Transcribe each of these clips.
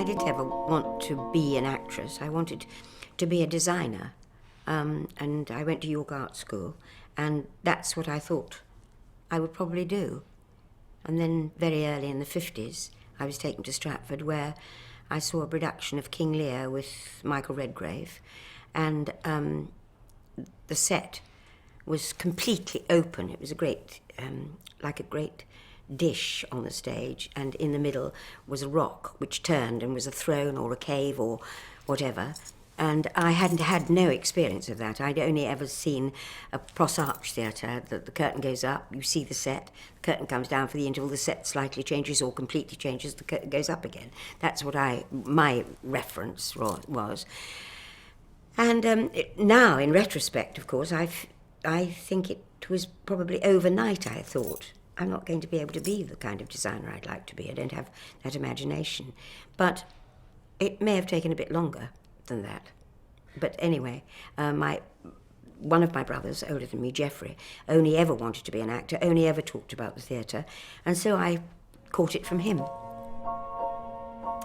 I didn't ever want to be an actress. I wanted to be a designer. And I went to York Art School, and that's what I thought I would probably do. And then very early in the 50s, I was taken to Stratford, where I saw a production of King Lear with Michael Redgrave, and the set was completely open. It was a great, like a great dish on the stage, and in the middle was a rock which turned and was a throne or a cave or whatever. And I hadn't had no experience of that. I'd only ever seen a Pross Arch theatre, that the curtain goes up, you see the set, the curtain comes down for the interval, the set slightly changes or completely changes, the curtain goes up again. That's what my reference was. And now, in retrospect, of course, I think it was probably overnight I thought, I'm not going to be able to be the kind of designer I'd like to be. I don't have that imagination. But it may have taken a bit longer than that. But anyway, one of my brothers, older than me, Geoffrey, only ever wanted to be an actor, only ever talked about the theatre, and so I caught it from him.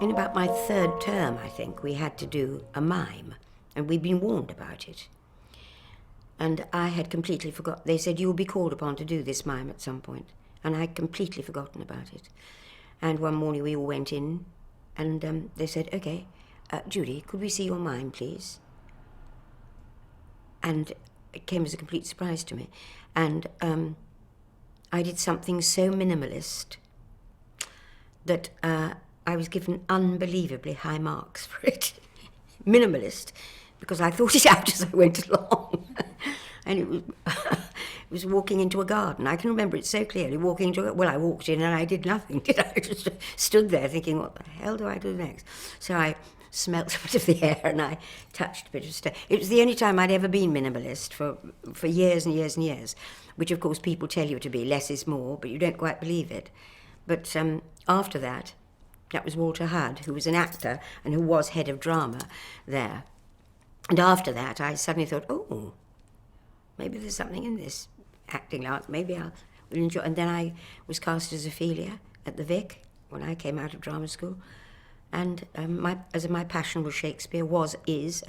In about my third term, I think, we had to do a mime, and we'd been warned about it. And I had completely forgotten. They said, you'll be called upon to do this mime at some point, and I'd completely forgotten about it. And one morning we all went in, and they said, OK, Judi, could we see your mime, please? And it came as a complete surprise to me. And I did something so minimalist that I was given unbelievably high marks for it. Minimalist, because I thought it out as I went along. And it was walking into a garden. I can remember it so clearly, walking into I walked in and I did nothing, did I? I just stood there thinking, what the hell do I do next? So I smelt a bit of the air and I touched a bit of stuff. It was the only time I'd ever been minimalist for years and years and years, which of course people tell you to be, less is more, but you don't quite believe it. But after that was Walter Hudd, who was an actor and who was head of drama there. And after that I suddenly thought, oh, maybe there's something in this acting art, maybe I'll enjoy. And then I was cast as Ophelia at the Vic when I came out of drama school. And as my passion was Shakespeare, is,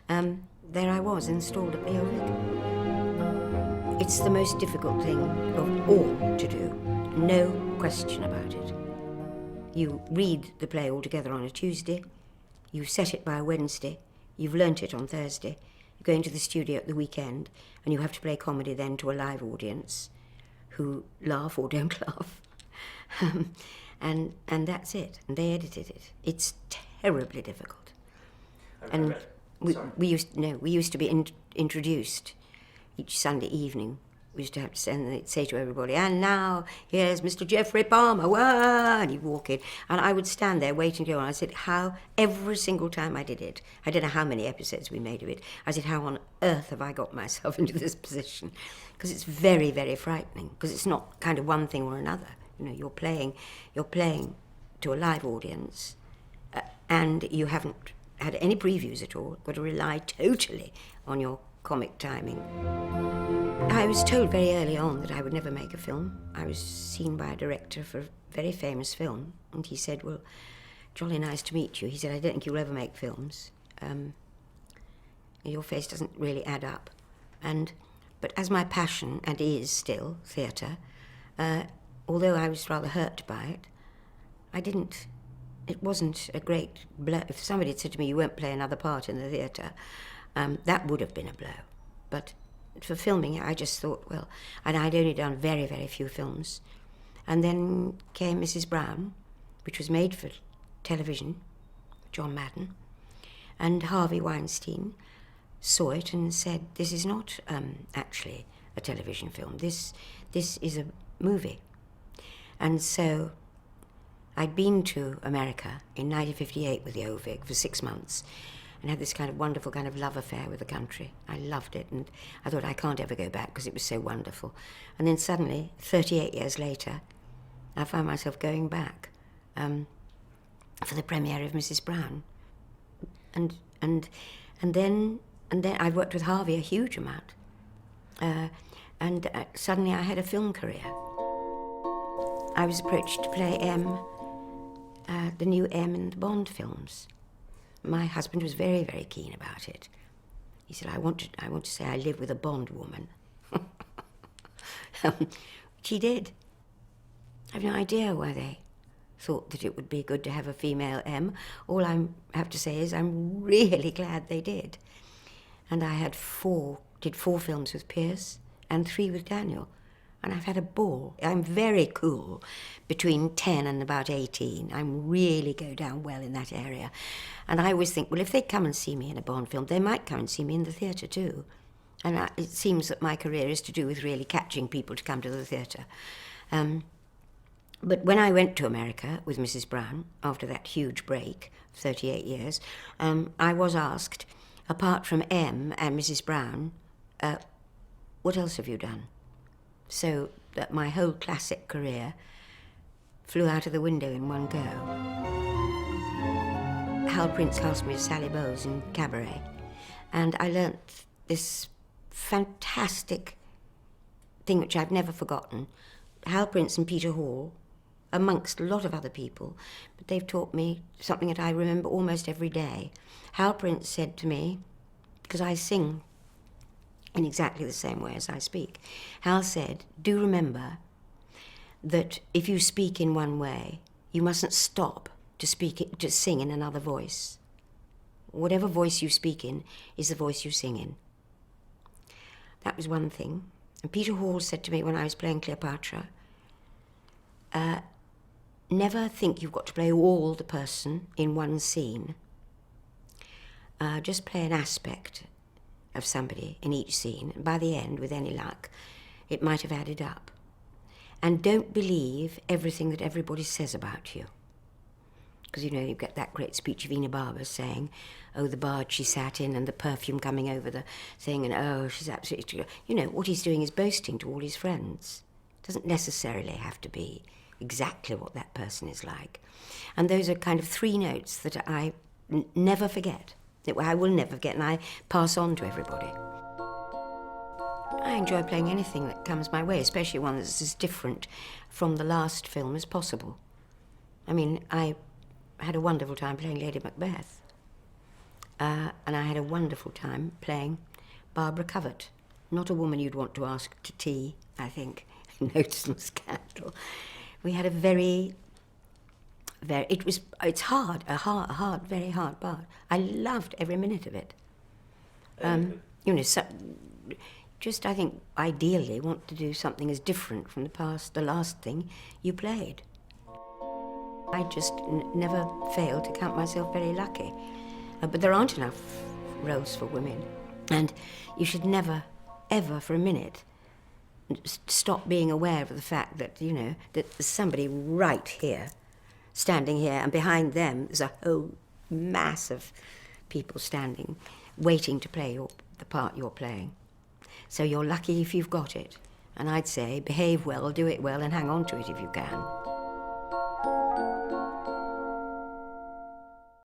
there I was, installed at the Vic. It's the most difficult thing of all to do, no question about it. You read the play altogether on a Tuesday, you set it by a Wednesday, you've learnt it on Thursday, you go into the studio at the weekend, and you have to play comedy then to a live audience who laugh or don't laugh. And that's it. And they edited it. It's terribly difficult. And we used to be introduced each Sunday evening. We used to have to say to everybody, and now here's Mr. Geoffrey Palmer, wah! And he'd walk in, and I would stand there waiting to go on. I said, how, every single time I did it, I don't know how many episodes we made of it, I said, how on earth have I got myself into this position? Because it's very, very frightening, because it's not kind of one thing or another. You know, you're playing to a live audience, and you haven't had any previews at all, got to rely totally on your comic timing. I was told very early on that I would never make a film. I was seen by a director for a very famous film, and he said, well, jolly nice to meet you. He said, I don't think you'll ever make films. Your face doesn't really add up. But as my passion, and is still, theatre, although I was rather hurt by it, it wasn't a great blow. If somebody had said to me, you won't play another part in the theatre, that would have been a blow. But for filming, I just thought, well, and I'd only done very, very few films. And then came Mrs. Brown, which was made for television, John Madden, and Harvey Weinstein saw it and said, this is not actually a television film, this is a movie. And so I'd been to America in 1958 with the OVIC for 6 months, and had this kind of wonderful kind of love affair with the country. I loved it, and I thought I can't ever go back because it was so wonderful. And then suddenly, 38 years later, I found myself going back for the premiere of Mrs. Brown. And then I worked with Harvey a huge amount. And suddenly I had a film career. I was approached to play the new M in the Bond films. My husband was very, very keen about it. He said, I want to say I live with a Bond woman. Which he did. I have no idea why they thought that it would be good to have a female M. All I have to say is I'm really glad they did. And I did 4 films with Pierce and 3 with Daniel. And I've had a ball. I'm very cool between 10 and about 18. I really go down well in that area. And I always think, well, if they come and see me in a Bond film, they might come and see me in the theatre too. And it seems that my career is to do with really catching people to come to the theatre. But when I went to America with Mrs. Brown, after that huge break, 38 years, I was asked, apart from M and Mrs. Brown, what else have you done? So that my whole classic career flew out of the window in one go. Hal Prince asked me to Sally Bowles in Cabaret, and I learnt this fantastic thing which I've never forgotten. Hal Prince and Peter Hall, amongst a lot of other people, but they've taught me something that I remember almost every day. Hal Prince said to me, because I sing in exactly the same way as I speak, Hal said, do remember that if you speak in one way, you mustn't stop to sing in another voice. Whatever voice you speak in is the voice you sing in. That was one thing. And Peter Hall said to me when I was playing Cleopatra, never think you've got to play all the person in one scene. Just play an aspect of somebody in each scene, and by the end, with any luck, it might have added up. And don't believe everything that everybody says about you. Because, you know, you get that great speech of Ina Barber saying, oh, the barge she sat in and the perfume coming over the thing, and oh, she's absolutely... You know, what he's doing is boasting to all his friends. It doesn't necessarily have to be exactly what that person is like. And those are kind of 3 notes that I never forget. That I will never forget, and I pass on to everybody. I enjoy playing anything that comes my way, especially one that's as different from the last film as possible. I mean, I had a wonderful time playing Lady Macbeth, and I had a wonderful time playing Barbara Covert. Not a woman you'd want to ask to tea, I think. Notes and Scandal. We had a it's hard, a hard, very hard part. I loved every minute of it. You know, just I think ideally want to do something as different from the last thing you played. I just never failed to count myself very lucky. But there aren't enough roles for women. And you should never, ever for a minute stop being aware of the fact that, you know, that there's somebody right here, standing here, and behind them there's a whole mass of people standing, waiting to play the part you're playing. So you're lucky if you've got it. And I'd say behave well, do it well, and hang on to it if you can.